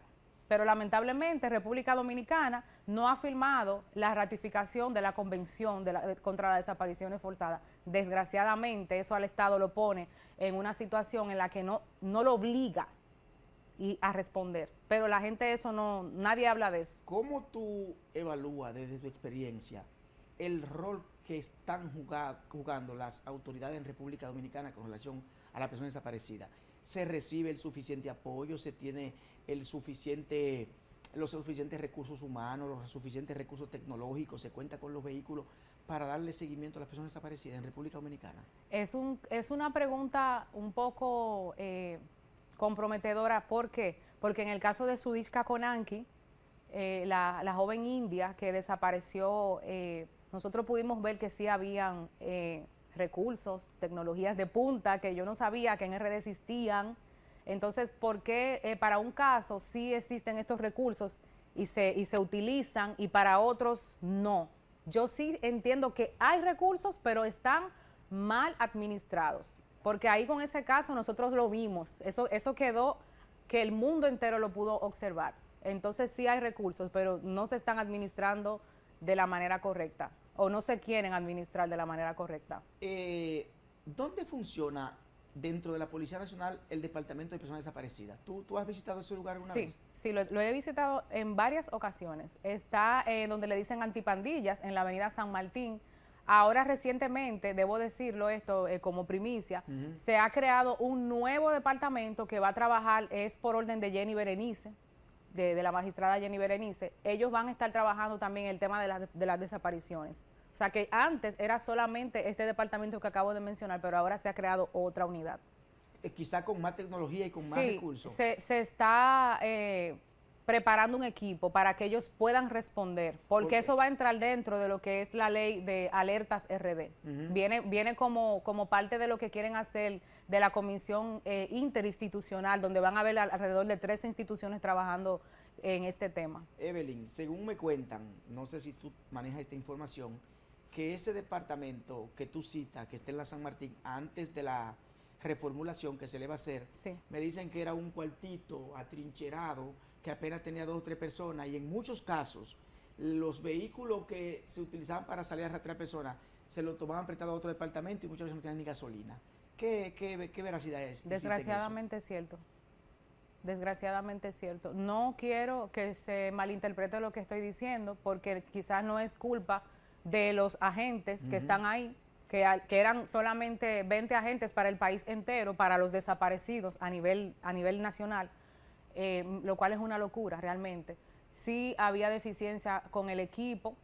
Pero lamentablemente República Dominicana no ha firmado la ratificación de la Convención contra las desapariciones forzadas. Desgraciadamente eso al Estado lo pone en una situación en la que no lo obliga a responder, pero la gente nadie habla de eso. ¿Cómo tú evalúas desde tu experiencia el rol que están jugando las autoridades en República Dominicana con relación a la persona desaparecida? ¿Se recibe el suficiente apoyo? ¿Se tiene los suficientes recursos humanos, los suficientes recursos tecnológicos? ¿Se cuenta con los vehículos para darle seguimiento a las personas desaparecidas en República Dominicana? Es una pregunta un poco comprometedora. ¿Por qué? Porque en el caso de Sudishka Konanki, la joven india que desapareció, nosotros pudimos ver que sí habían recursos, tecnologías de punta que yo no sabía que en RD existían. Entonces, ¿por qué para un caso sí existen estos recursos y se utilizan y para otros no? Yo sí entiendo que hay recursos, pero están mal administrados. Porque ahí con ese caso nosotros lo vimos, eso quedó que el mundo entero lo pudo observar. Entonces sí hay recursos, pero no se están administrando de la manera correcta o no se quieren administrar de la manera correcta. ¿Dónde funciona dentro de la Policía Nacional el Departamento de Personas Desaparecidas? ¿Tú has visitado ese lugar alguna vez? Sí, lo he visitado en varias ocasiones. Está donde le dicen Antipandillas, en la avenida San Martín. Ahora recientemente, debo decirlo esto como primicia, se ha creado un nuevo departamento que va a trabajar, es por orden de Jenny Berenice, de la magistrada Jenny Berenice. Ellos van a estar trabajando también el tema de las desapariciones. O sea que antes era solamente este departamento que acabo de mencionar, pero ahora se ha creado otra unidad. Quizá con más tecnología y con más recursos. Se está preparando un equipo para que ellos puedan responder, porque eso va a entrar dentro de lo que es la ley de alertas RD. Viene como parte de lo que quieren hacer de la comisión interinstitucional, donde van a haber alrededor de 13 instituciones trabajando en este tema. Evelyn, según me cuentan, no sé si tú manejas esta información, que ese departamento que tú citas, que está en la San Martín, antes de la reformulación que se le va a hacer, me dicen que era un cuartito atrincherado, que apenas tenía 2 o 3 personas, y en muchos casos los vehículos que se utilizaban para salir a arrastrar personas se lo tomaban prestado a otro departamento y muchas veces no tenían ni gasolina. ¿Qué veracidad es? Desgraciadamente es cierto. Desgraciadamente es cierto. No quiero que se malinterprete lo que estoy diciendo, porque quizás no es culpa de los agentes que están ahí, que eran solamente 20 agentes para el país entero, para los desaparecidos a nivel nacional. Lo cual es una locura realmente. Sí había deficiencia con el equipo,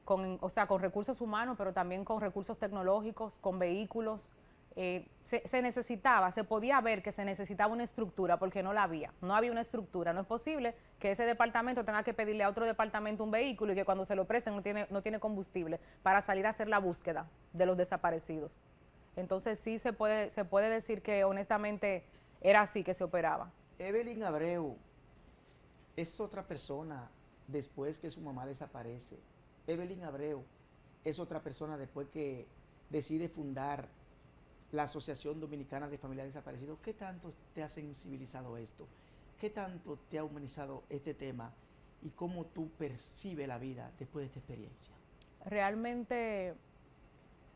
con recursos humanos, pero también con recursos tecnológicos, con vehículos. Se necesitaba, se podía ver que se necesitaba una estructura, porque no había una estructura. No es posible que ese departamento tenga que pedirle a otro departamento un vehículo y que cuando se lo presten no tiene combustible para salir a hacer la búsqueda de los desaparecidos. Entonces sí se puede decir que honestamente era así que se operaba. Evelyn Abreu es otra persona después que su mamá desaparece. Evelyn Abreu es otra persona después que decide fundar la Asociación Dominicana de Familiares Desaparecidos. ¿Qué tanto te ha sensibilizado esto? ¿Qué tanto te ha humanizado este tema? ¿Y cómo tú percibes la vida después de esta experiencia? Realmente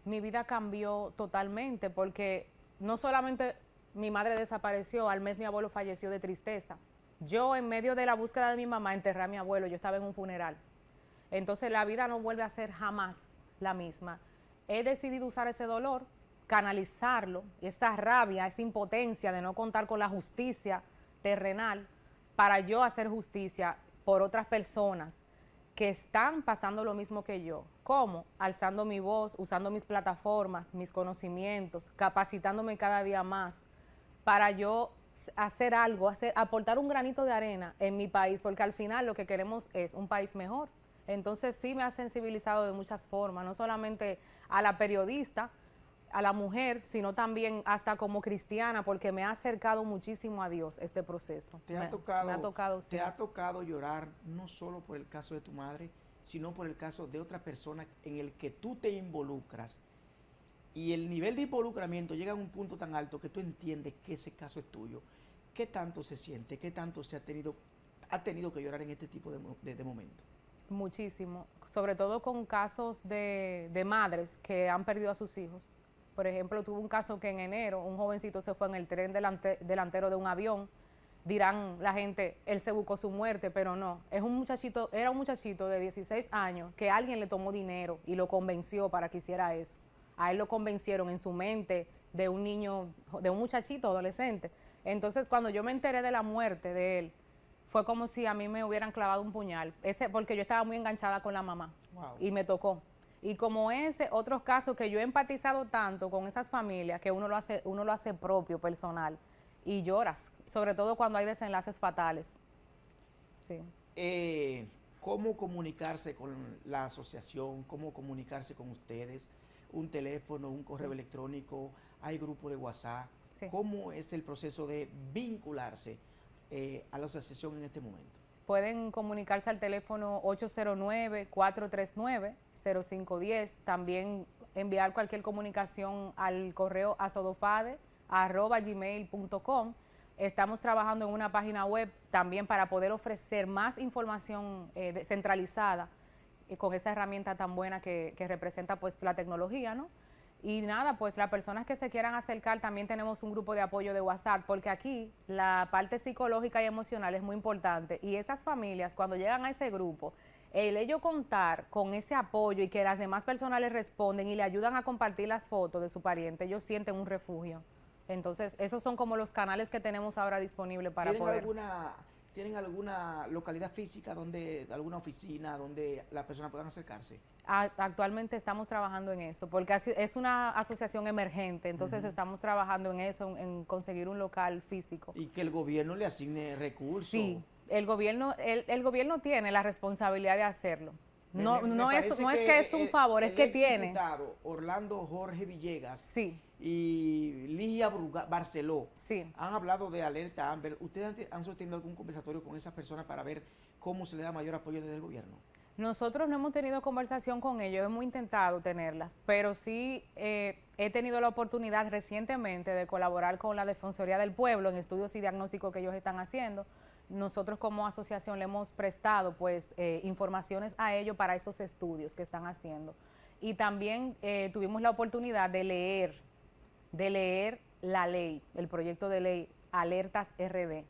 mi vida cambió totalmente porque no solamente mi madre desapareció, al mes mi abuelo falleció de tristeza. Yo en medio de la búsqueda de mi mamá enterré a mi abuelo, yo estaba en un funeral. Entonces la vida no vuelve a ser jamás la misma. He decidido usar ese dolor, canalizarlo, esa rabia, esa impotencia de no contar con la justicia terrenal para yo hacer justicia por otras personas que están pasando lo mismo que yo. ¿Cómo? Alzando mi voz, usando mis plataformas, mis conocimientos, capacitándome cada día más para yo hacer algo, aportar un granito de arena en mi país, porque al final lo que queremos es un país mejor. Entonces sí me ha sensibilizado de muchas formas, no solamente a la periodista, a la mujer, sino también hasta como cristiana, porque me ha acercado muchísimo a Dios este proceso. Me ha tocado, sí. te ha tocado llorar no solo por el caso de tu madre, sino por el caso de otra persona en el que tú te involucras, y el nivel de involucramiento llega a un punto tan alto que tú entiendes que ese caso es tuyo. ¿Qué tanto se siente? ¿Qué tanto ha tenido que llorar en este tipo de momentos? Muchísimo, sobre todo con casos de madres que han perdido a sus hijos. Por ejemplo, tuve un caso que en enero un jovencito se fue en el tren delantero de un avión. Dirán la gente, él se buscó su muerte, pero no. Era un muchachito de 16 años que alguien le tomó dinero y lo convenció para que hiciera eso. A él lo convencieron en su mente de un niño, de un muchachito adolescente. Entonces, cuando yo me enteré de la muerte de él, fue como si a mí me hubieran clavado un puñal. Porque yo estaba muy enganchada con la mamá. Wow. Y me tocó. Y como otros casos que yo he empatizado tanto con esas familias que uno lo hace propio, personal, y lloras, sobre todo cuando hay desenlaces fatales. Sí. ¿Cómo comunicarse con la asociación? ¿Cómo comunicarse con ustedes? ¿Un teléfono, un correo electrónico? ¿Hay grupo de WhatsApp? Sí. ¿Cómo es el proceso de vincularse a la asociación en este momento? Pueden comunicarse al teléfono 809-439-0510. También enviar cualquier comunicación al correo asodofade@gmail.com. Estamos trabajando en una página web también para poder ofrecer más información centralizada con esa herramienta tan buena que representa pues la tecnología, ¿no? Y nada, pues las personas que se quieran acercar, también tenemos un grupo de apoyo de WhatsApp, porque aquí la parte psicológica y emocional es muy importante. Y esas familias, cuando llegan a ese grupo, el ellos contar con ese apoyo y que las demás personas les responden y le ayudan a compartir las fotos de su pariente, ellos sienten un refugio. Entonces, esos son como los canales que tenemos ahora disponibles para poder... ¿Tienen alguna localidad física, alguna oficina donde las personas puedan acercarse? Actualmente estamos trabajando en eso, porque es una asociación emergente, entonces estamos trabajando en eso, en conseguir un local físico. Y que el gobierno le asigne recursos. Sí, el gobierno tiene la responsabilidad de hacerlo. No es que es un favor, es que tiene. El diputado Orlando Jorge Villegas sí. y Ligia Barceló sí. han hablado de alerta Amber. ¿Ustedes han sostenido algún conversatorio con esas personas para ver cómo se le da mayor apoyo desde el gobierno? Nosotros no hemos tenido conversación con ellos, hemos intentado tenerlas, pero sí he tenido la oportunidad recientemente de colaborar con la Defensoría del Pueblo en estudios y diagnósticos que ellos están haciendo. Nosotros como asociación le hemos prestado pues informaciones a ellos para estos estudios que están haciendo. Y también tuvimos la oportunidad de leer la ley, el proyecto de ley Alertas RD,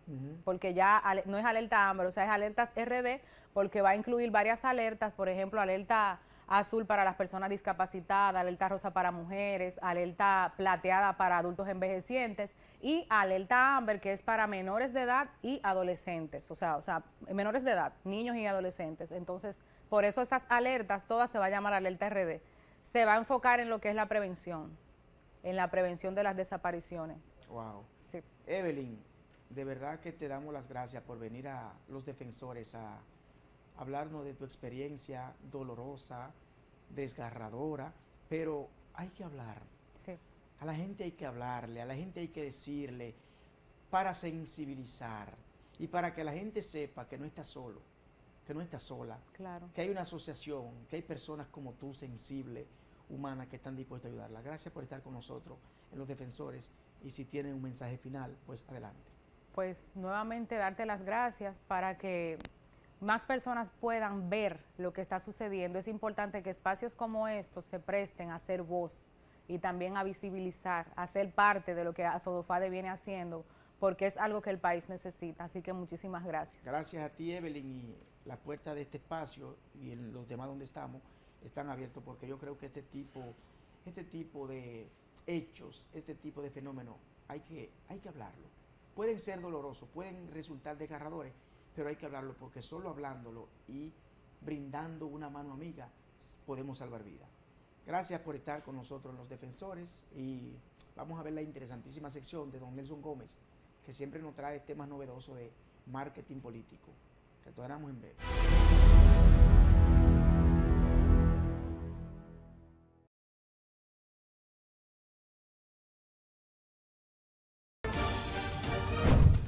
porque ya no es alerta Amber, o sea, es Alertas RD, porque va a incluir varias alertas, por ejemplo, alerta azul para las personas discapacitadas, alerta rosa para mujeres, alerta plateada para adultos envejecientes y alerta Amber, que es para menores de edad y adolescentes, o sea, menores de edad, niños y adolescentes. Entonces, por eso esas alertas, todas se va a llamar alerta RD. Se va a enfocar en lo que es la prevención, en la prevención de las desapariciones. Wow. Sí. Evelyn, de verdad que te damos las gracias por venir a Los Defensores a hablarnos de tu experiencia dolorosa, desgarradora, pero hay que hablar. Sí. A la gente hay que hablarle, a la gente hay que decirle para sensibilizar y para que la gente sepa que no está solo, que no está sola, claro, que hay una asociación, que hay personas como tú, sensibles, humanas, que están dispuestas a ayudarla. Gracias por estar con nosotros en Los Defensores, y si tienen un mensaje final, pues adelante. Pues nuevamente darte las gracias para que más personas puedan ver lo que está sucediendo, es importante que espacios como estos se presten a ser voz y también a visibilizar, a ser parte de lo que Asodofade viene haciendo, porque es algo que el país necesita. Así que muchísimas gracias. Gracias a ti, Evelyn, y las puertas de este espacio y en los demás donde estamos están abiertos, porque yo creo que este tipo de hechos, este tipo de fenómenos, hay que hablarlo. Pueden ser dolorosos, pueden resultar desgarradores, pero hay que hablarlo, porque solo hablándolo y brindando una mano amiga podemos salvar vidas. Gracias por estar con nosotros en Los Defensores, y vamos a ver la interesantísima sección de don Nelson Gómez, que siempre nos trae temas novedosos de marketing político. Retornamos en breve.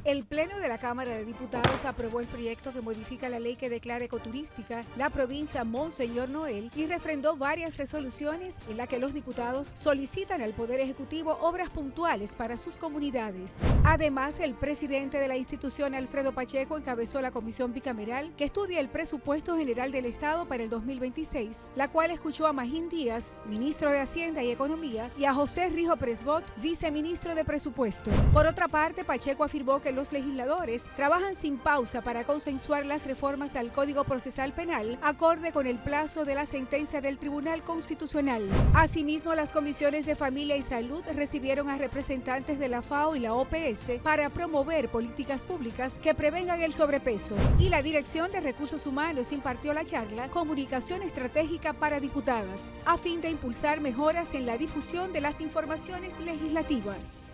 El Pleno de la Cámara de Diputados aprobó el proyecto que modifica la ley que declara ecoturística la provincia Monseñor Noel y refrendó varias resoluciones en las que los diputados solicitan al Poder Ejecutivo obras puntuales para sus comunidades. Además, el presidente de la institución, Alfredo Pacheco, encabezó la comisión bicameral que estudia el presupuesto general del Estado para el 2026, la cual escuchó a Magín Díaz, ministro de Hacienda y Economía, y a José Rijo Presbot, viceministro de Presupuesto. Por otra parte, Pacheco afirmó que los legisladores trabajan sin pausa para consensuar las reformas al Código Procesal Penal, acorde con el plazo de la sentencia del Tribunal Constitucional. Asimismo, las comisiones de Familia y Salud recibieron a representantes de la FAO y la OPS para promover políticas públicas que prevengan el sobrepeso. Y la Dirección de Recursos Humanos impartió la charla Comunicación Estratégica para Diputadas, a fin de impulsar mejoras en la difusión de las informaciones legislativas.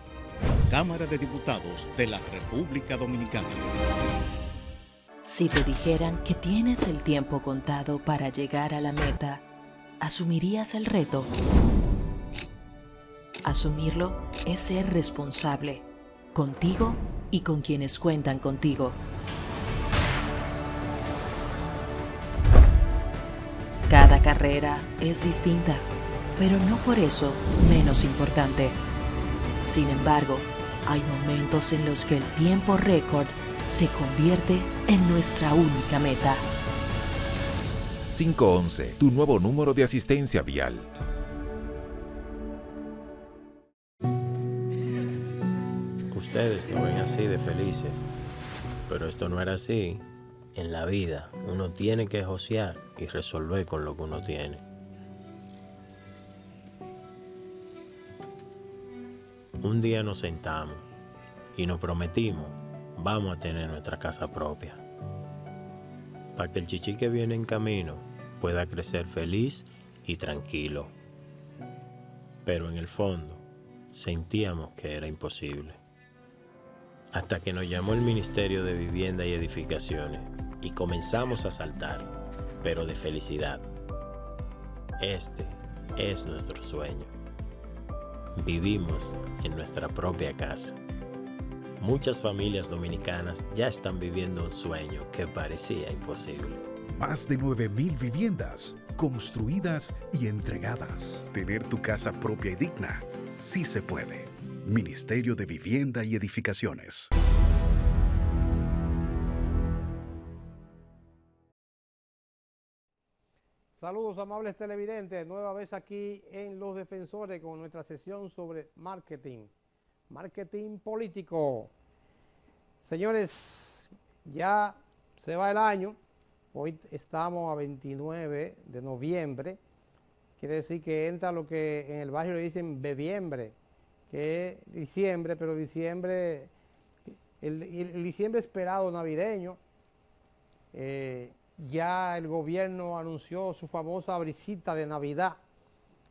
Cámara de Diputados de la República Dominicana. Si te dijeran que tienes el tiempo contado para llegar a la meta, ¿asumirías el reto? Asumirlo es ser responsable, contigo y con quienes cuentan contigo. Cada carrera es distinta, pero no por eso menos importante. Sin embargo, hay momentos en los que el tiempo récord se convierte en nuestra única meta. 511, tu nuevo número de asistencia vial. Ustedes lo ven así de felices, pero esto no era así. En la vida uno tiene que josear y resolver con lo que uno tiene. Un día nos sentamos y nos prometimos, vamos a tener nuestra casa propia, para que el chichi que viene en camino pueda crecer feliz y tranquilo. Pero en el fondo sentíamos que era imposible. Hasta que nos llamó el Ministerio de Vivienda y Edificaciones y comenzamos a saltar, pero de felicidad. Este es nuestro sueño. Vivimos en nuestra propia casa. Muchas familias dominicanas ya están viviendo un sueño que parecía imposible. Más de 9.000 viviendas construidas y entregadas. Tener tu casa propia y digna, sí se puede. Ministerio de Vivienda y Edificaciones. Saludos, amables televidentes, nueva vez aquí en Los Defensores con nuestra sesión sobre marketing político. Señores, ya se va el año, hoy estamos a 29 de noviembre, quiere decir que entra lo que en el barrio le dicen bebiembre, que es diciembre, pero diciembre, el diciembre esperado navideño. Ya el gobierno anunció su famosa brisita de Navidad,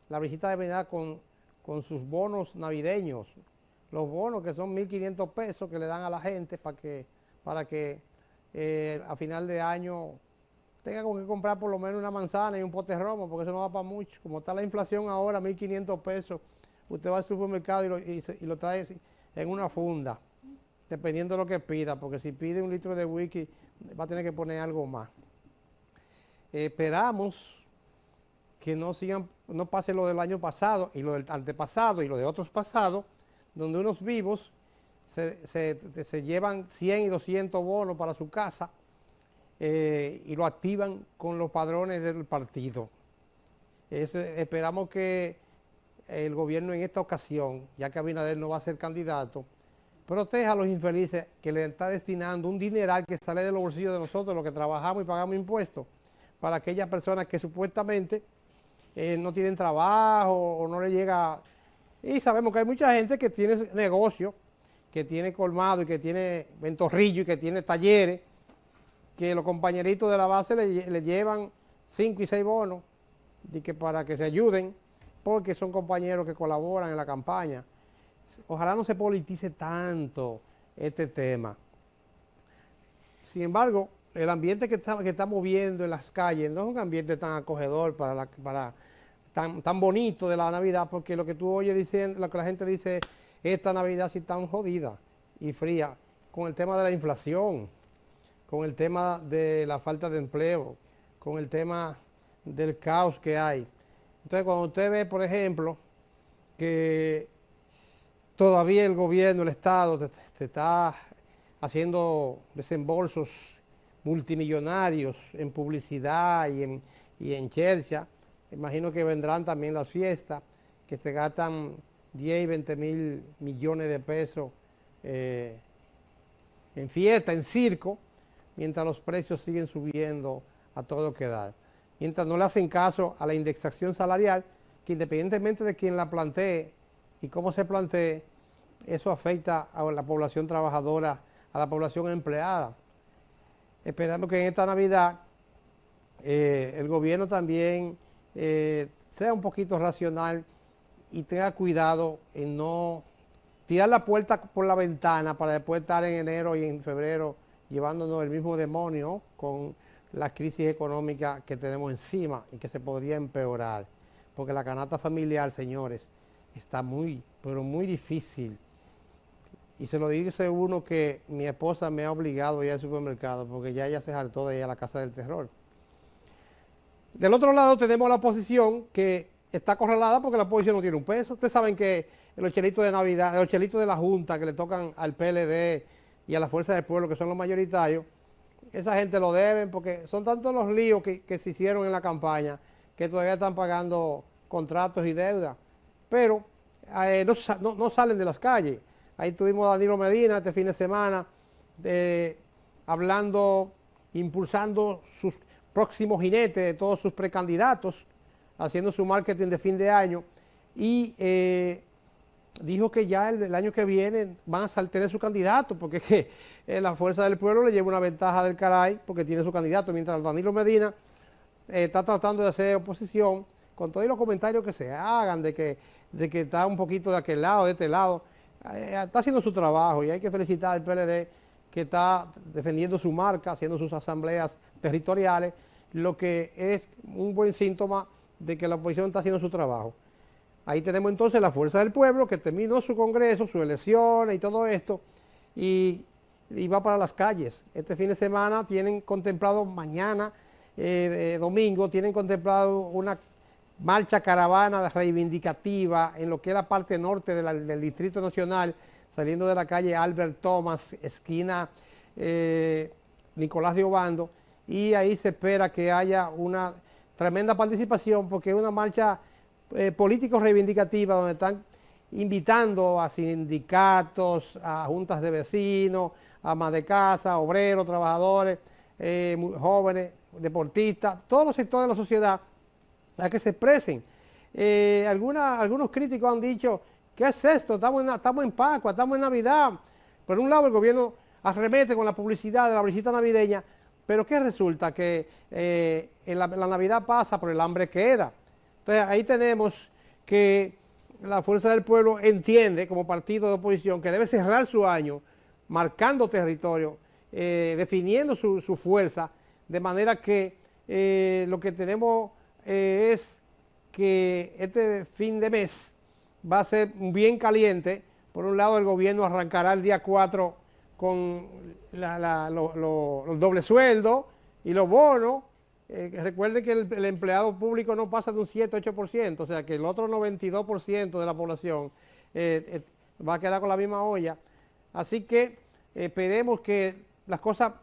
la brisita de Navidad con sus bonos navideños, los bonos que son 1.500 pesos que le dan a la gente para que a final de año tenga con que comprar por lo menos una manzana y un pote de romo, porque eso no da para mucho. Como está la inflación ahora, 1.500 pesos, usted va al supermercado y lo trae en una funda, dependiendo de lo que pida, porque si pide 1 litro de whisky va a tener que poner algo más. Esperamos que no pase lo del año pasado y lo del antepasado y lo de otros pasados, donde unos vivos se llevan 100 y 200 bonos para su casa, y lo activan con los padrones del partido. Esperamos que el gobierno en esta ocasión, ya que Abinader no va a ser candidato, proteja a los infelices que le está destinando un dineral que sale de los bolsillos de nosotros, los que trabajamos y pagamos impuestos, para aquellas personas que supuestamente no tienen trabajo o no le llega. Y sabemos que hay mucha gente que tiene negocio, que tiene colmado y que tiene ventorrillo y que tiene talleres, que los compañeritos de la base le llevan 5 y 6 bonos para que se ayuden, porque son compañeros que colaboran en la campaña. Ojalá no se politice tanto este tema. Sin embargo, el ambiente que estamos viendo en las calles no es un ambiente tan acogedor tan bonito de la Navidad, porque lo que tú oyes diciendo, lo que la gente dice, esta Navidad sí tan jodida y fría, con el tema de la inflación, con el tema de la falta de empleo, con el tema del caos que hay. Entonces, cuando usted ve, por ejemplo, que todavía el gobierno, el Estado, te está haciendo desembolsos multimillonarios en publicidad y en chercha, imagino que vendrán también las fiestas, que se gastan 10 y 20 mil millones de pesos en fiesta, en circo, mientras los precios siguen subiendo a todo que da. Mientras no le hacen caso a la indexación salarial, que independientemente de quién la plantee y cómo se plantee, eso afecta a la población trabajadora, a la población empleada. Esperamos que en esta Navidad el gobierno también sea un poquito racional y tenga cuidado en no tirar la puerta por la ventana para después estar en enero y en febrero llevándonos el mismo demonio con la crisis económica que tenemos encima y que se podría empeorar. Porque la canasta familiar, señores, está muy, pero muy difícil. Y se lo dice uno que mi esposa me ha obligado a ir al supermercado porque ya ella se hartó de ir a la casa del terror. Del otro lado tenemos la oposición que está acorralada porque la oposición no tiene un peso. Ustedes saben que los chelitos de Navidad, los chelitos de la Junta que le tocan al PLD y a la Fuerza del Pueblo, que son los mayoritarios, esa gente lo deben porque son tantos los líos que se hicieron en la campaña que todavía están pagando contratos y deudas. Pero no salen de las calles. Ahí tuvimos a Danilo Medina este fin de semana hablando, impulsando sus próximos jinetes de todos sus precandidatos, haciendo su marketing de fin de año y dijo que ya el año que viene van a tener su candidato porque la Fuerza del Pueblo le lleva una ventaja del caray porque tiene su candidato, mientras Danilo Medina está tratando de hacer oposición con todos los comentarios que se hagan de que está un poquito de aquel lado, de este lado. Está haciendo su trabajo y hay que felicitar al PLD que está defendiendo su marca, haciendo sus asambleas territoriales, lo que es un buen síntoma de que la oposición está haciendo su trabajo. Ahí tenemos entonces la Fuerza del Pueblo que terminó su congreso, sus elecciones y todo esto y va para las calles. Este fin de semana tienen contemplado mañana, domingo, tienen contemplado una marcha caravana reivindicativa en lo que es la parte norte del Distrito Nacional, saliendo de la calle Albert Thomas, esquina Nicolás de Obando, y ahí se espera que haya una tremenda participación porque es una marcha político-reivindicativa donde están invitando a sindicatos, a juntas de vecinos, amas de casa, obreros, trabajadores, jóvenes, deportistas, todos los sectores de la sociedad a que se expresen. Algunos críticos han dicho, ¿qué es esto? Estamos en Pascua, estamos en Navidad. Por un lado el gobierno arremete con la publicidad de la visita navideña, pero ¿qué resulta? Que la Navidad pasa, pero el hambre queda. Entonces ahí tenemos que la Fuerza del Pueblo entiende como partido de oposición que debe cerrar su año marcando territorio, definiendo su fuerza, de manera que lo que tenemos es que este fin de mes va a ser bien caliente. Por un lado el gobierno arrancará el día 4 con los doble sueldos y los bonos. Recuerden que el empleado público no pasa de un 7-8%, o sea que el otro 92% de la población va a quedar con la misma olla. Así que esperemos que las cosas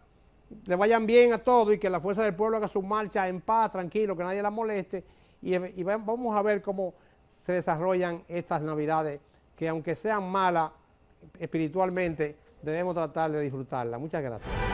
le vayan bien a todos y que la Fuerza del Pueblo haga su marcha en paz, tranquilo, que nadie la moleste y vamos a ver cómo se desarrollan estas Navidades, que aunque sean malas espiritualmente, debemos tratar de disfrutarlas. Muchas gracias.